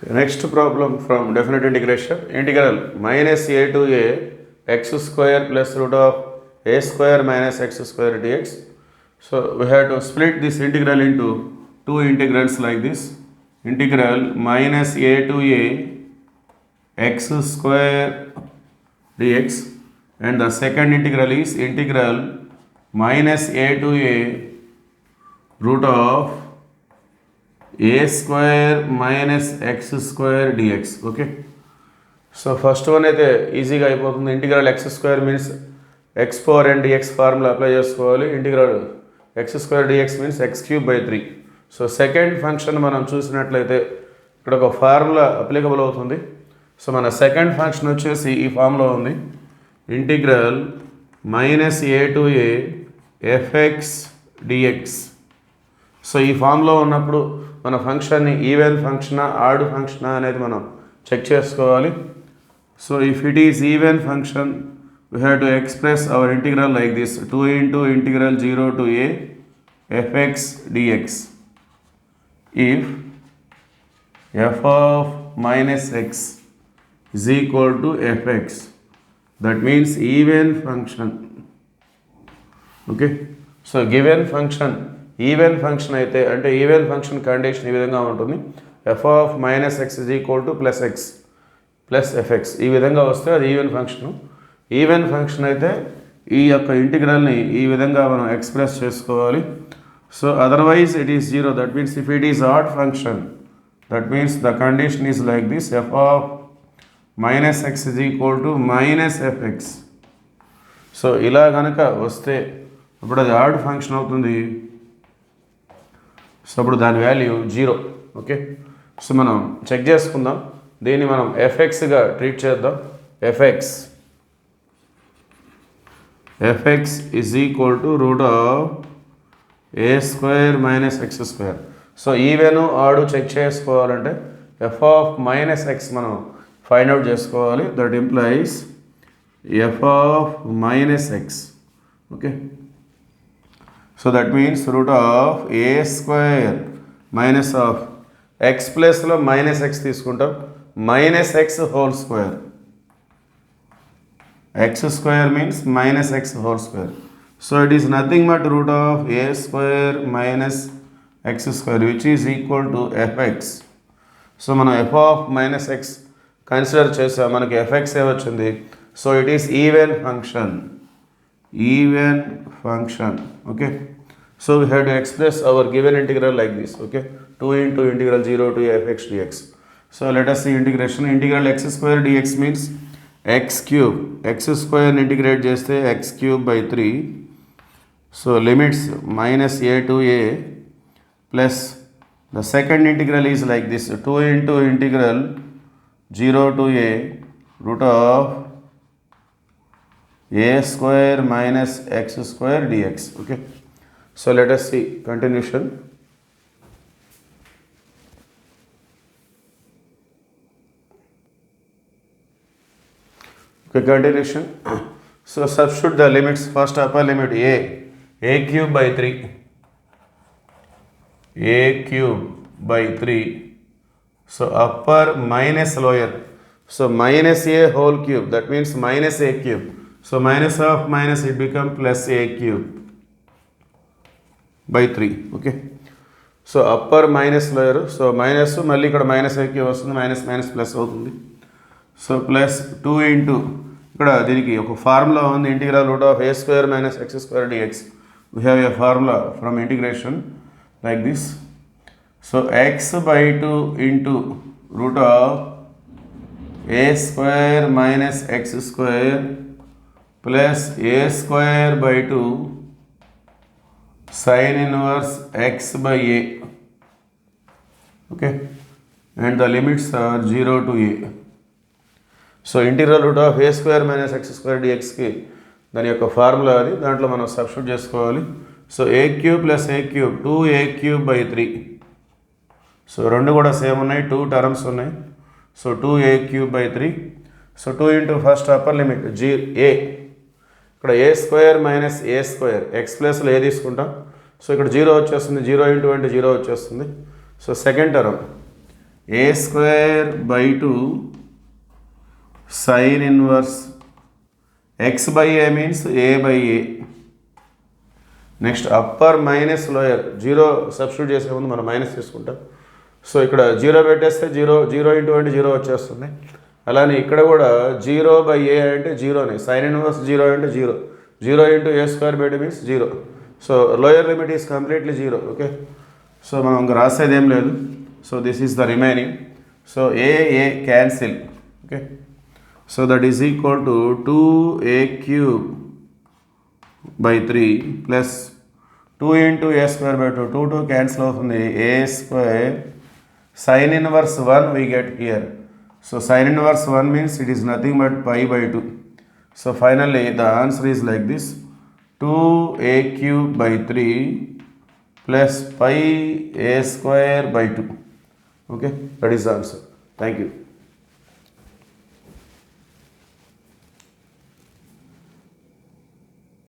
Next problem from definite integration. Integral minus a to a x square plus root of a square minus x square dx. So we have to split this integral into two integrals like this. Integral minus a to a x square dx, and the second integral is integral minus a to a root of a square minus x square dx. Okay, so first one అయితే ఈజీగా అయిపోతుంది. Integral x square means x power and dx formula apply చేసుకోవాలి. Integral x square dx means x cube by 3. So second function మనం చూసినట్లయితే ఇక్కడ ఒక formula applicable అవుతుంది. So మన సెకండ్ ఫంక్షన్ వచ్చేసి ఈ ఫార్ములా ఉంది, integral minus a to a fx dx. So ఈ ఫామ్లో ఉన్నప్పుడు మన ఫంక్షన్ని ఈవెన్ ఫంక్షనా ఆడ్ ఫంక్షనా అనేది మనం చెక్ చేసుకోవాలి. So if it is even function we have to express our integral like this 2 into integral 0 to a fx dx. If f of minus x is equal to fx, that means even function. Okay, so given function even function అయితే అంటే even function condition ఈ విధంగా ఉంటుంది, f of minus x is equal to plus x plus f x. ఈ విధంగా వస్తే అది even function. Even function అయితే ఈ యొక్క ఇంటిగ్రల్ని ఈ విధంగా మనం ఎక్స్ప్రెస్ చేసుకోవాలి. So otherwise it is zero. That means if it is odd function, that means the condition is like this, f of minus x is equal to minus f x. So ఇలా కనుక వస్తే అప్పుడు అది ఆడ్ ఫంక్షన్ అవుతుంది. So అప్పుడు దాని value 0. Okay, so మనం check చేసుకుందాం. దీన్ని మనం ఎఫ్ఎక్స్గా ట్రీట్ చేద్దాం. F x is equal to root of a square minus x square. So even odd check చేసుకోవాలంటే ఎఫ్ ఆఫ్ మైనస్ ఎక్స్ మనం ఫైండ్ అవుట్ చేసుకోవాలి. That implies f of minus x. Okay, so that means root of a square minus of x plus లో minus x తీసుకుంటాం, minus x whole square. X square means minus x whole square. So it is nothing but root of a square minus x square which is equal to fx. So మనం f of minus x consider చేసాం, మనకి fx ఏమొచ్చింది. So it is even function. Okay, so we have to express our given integral like this. Okay, 2 into integral 0 to fx dx. So let us see integration. Integral x square dx means x cube. X square integrate చేస్తే x cube by 3. So limits minus a to a plus the second integral is like this, 2 into integral 0 to a root of a square minus x square dx. Okay, so let us see continuation. Okay, continuation. So substitute the limits. First upper limit a cube by 3, a cube by 3. So upper minus lower, so minus a whole cube, that means minus a cube. So minus of minus it become plus a cube by 3. Okay, so upper minus lower, so minus మళ్ళీ ఇక్కడ minus a cube వస్తుంది, minus minus plus అవుతుంది. So plus 2 into ఇక్కడ దీనికి ఒక formula ఉంది, integral root of a square minus x square dx. We have a formula from integration like this. So x by 2 into root of a square minus x square plus a square by 2 sin inverse x by a. Okay, and the limits are 0 to a. So integral root of a square minus x square dx కి దాని యొక్క formula అది, దాంట్లో మనం substitute చేసుకోవాలి. So a cube plus a cube 2a cube by 3. So రెండు కూడా same ఉన్నాయి, 2 టర్మ్స్ ఉన్నాయి. So 2a cube by 3. So 2 into first upper limit a, ఇక్కడ ఏ స్క్వేర్ మైనస్ ఏ స్క్వేర్, ఎక్స్ ప్లస్లో ఏ తీసుకుంటాం. సో ఇక్కడ 0 వచ్చేస్తుంది, 0 ఇంటూ అంటే 0 వచ్చేస్తుంది. So second term a square by 2 sin inverse x by a means a by a. Next upper minus lower, zero substitute చేసే ముందు మనం మైనస్ తీసుకుంటాం. సో ఇక్కడ జీరో పెట్టేస్తే జీరో ఇంటూ అంటే జీరో వచ్చేస్తుంది. అలానే ఇక్కడ కూడా జీరో బై ఏ అంటే జీరోనే, సైన్ ఇన్వర్స్ జీరో అంటే zero into A square by two means zero. So lower limit is completely zero. Okay, so మనం ఇంకా రాసేది ఏం లేదు. So this is the remaining. So A cancel. Okay, so that is equal to 2a cube by 3 plus 2 into a square by 2 cancel అవుతుంది. a square sin inverse 1 we get here. So sin inverse 1 means it is nothing but pi by 2. So finally the answer is like this: 2a cube by 3 plus pi a square by 2. Okay, that is the answer. Thank you.